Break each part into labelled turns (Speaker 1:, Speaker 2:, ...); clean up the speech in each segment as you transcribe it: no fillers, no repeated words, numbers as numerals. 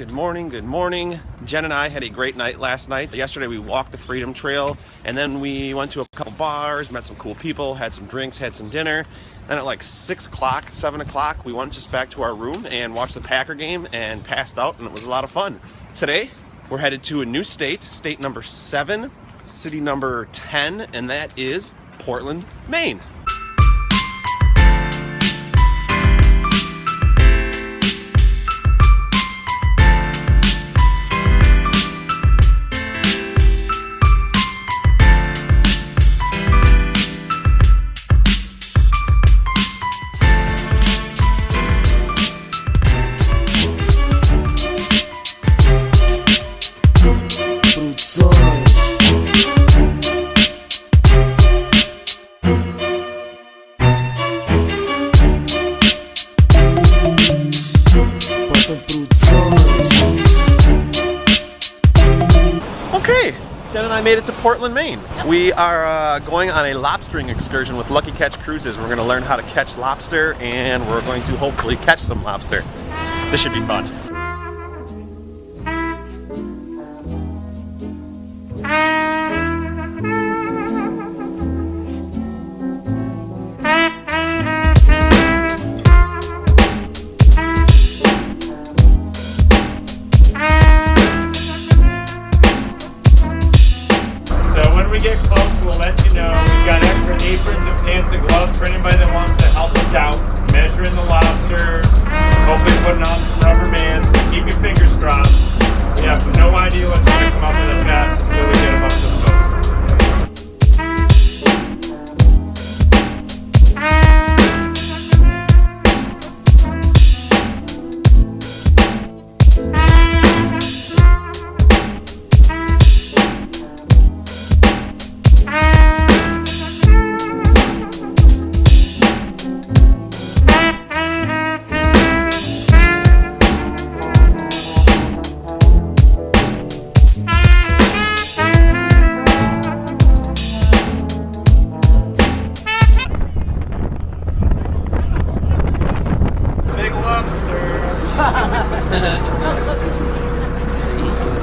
Speaker 1: Good morning, good morning. Jen and I had a great night last night. Yesterday we walked the Freedom Trail, and then we went to a couple bars, met some cool people, had some drinks, had some dinner. Then at like 6 o'clock, 7 o'clock, we went just back to our room and watched the Packer game and passed out, and it was a lot of fun. Today, we're headed to a new state, state number 7, city number 10, and that is Portland, Maine. Okay, Jen and I made it to Portland, Maine. We are going on a lobstering excursion with Lucky Catch Cruises. We're going to learn how to catch lobster, and we're going to hopefully catch some lobster. This should be fun.
Speaker 2: We get close, we'll let you know. We've got extra aprons and pants and gloves for anybody that wants to help us out. Measuring the lobsters, hopefully putting on some rubber bands, so keep your fingers crossed. We have no idea what's going to come up in the traps until we get a bunch of them.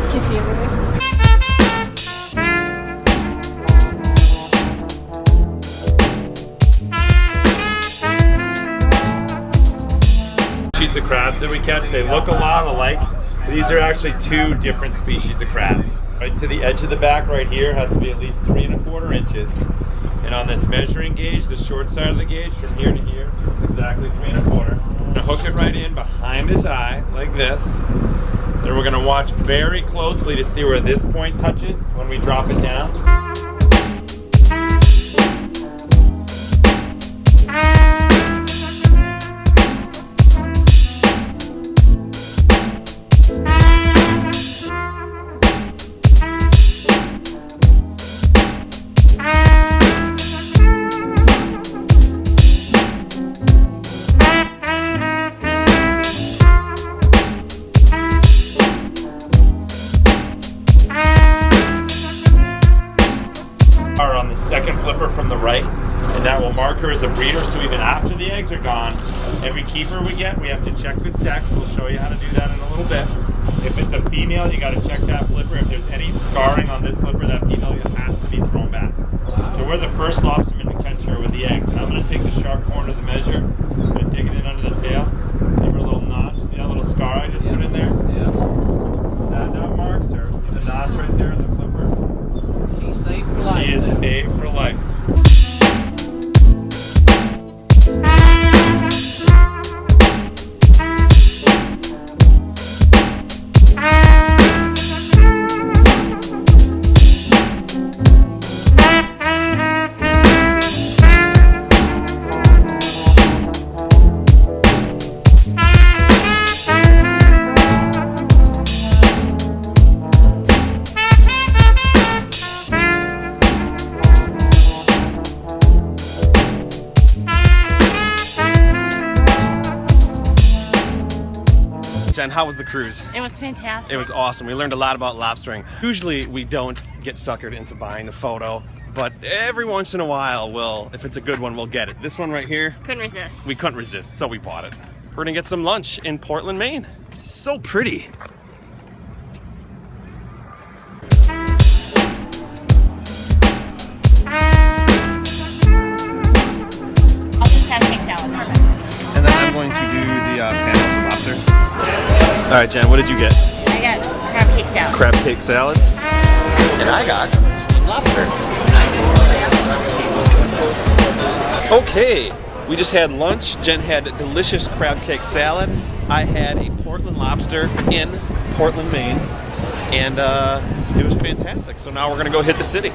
Speaker 3: Can you see everything?
Speaker 2: Species of crabs that we catch, they look a lot alike. These are actually two different species of crabs. Right to the edge of the back right here has to be at least 3 1/4 inches. And on this measuring gauge, the short side of the gauge from here to here, it's exactly 3 1/4. I'm gonna hook it right in behind his eye, like this. Then we're gonna watch very closely to see where this point touches when we drop it down. On the second flipper from the right, and that will mark her as a breeder, so even after the eggs are gone, every keeper we get, we have to check the sex. We'll show you how to do that in a little bit. If it's a female, you got to check that flipper. If there's any scarring on this flipper, that female has to be thrown back. So we're the first lobstermen to catch her with the eggs, and I'm going to take the sharp corner of the measure, I'm going to dig it in under the tail, give her a little notch. See that little scar I just put in there?
Speaker 4: Yeah.
Speaker 2: So that marks her. See the notch right there in the flipper?
Speaker 4: She's safe for life.
Speaker 2: She is safe for life.
Speaker 1: Jen, how was the cruise?
Speaker 3: It was fantastic.
Speaker 1: It was awesome. We learned a lot about lobstering. Usually we don't get suckered into buying the photo, but every once in a while if it's a good one, we'll get it. This one right here,
Speaker 3: Couldn't resist.
Speaker 1: we couldn't resist, so we bought it. We're gonna get some lunch in Portland, Maine. This is so pretty. I'm going to do the panels of lobster. All right, Jen, what did you get?
Speaker 3: I got crab cake salad.
Speaker 1: Crab cake salad. And I got steamed lobster. Okay, we just had lunch. Jen had delicious crab cake salad. I had a Portland lobster in Portland, Maine. And it was fantastic. So now we're gonna go hit the city.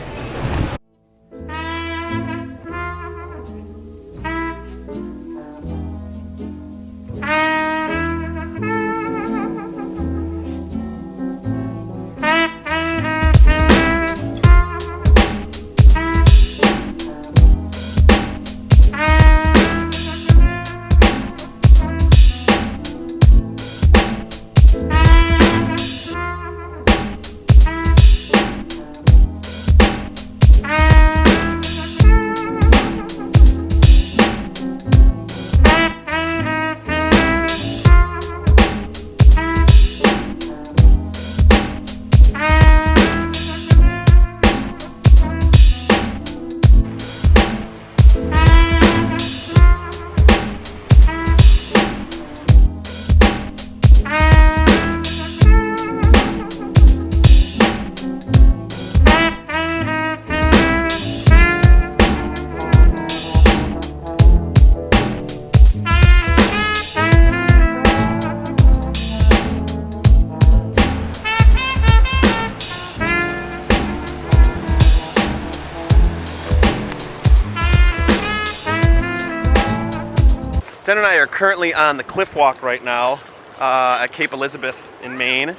Speaker 1: Jen and I are currently on the cliff walk right now at Cape Elizabeth in Maine.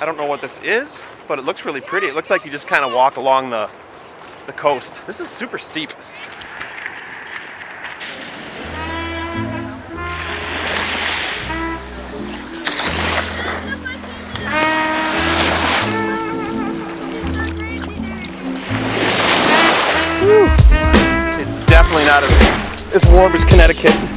Speaker 1: I don't know what this is, but it looks really pretty. It looks like you just kind of walk along the coast. This is super steep. Whew. It's definitely not as warm as Connecticut.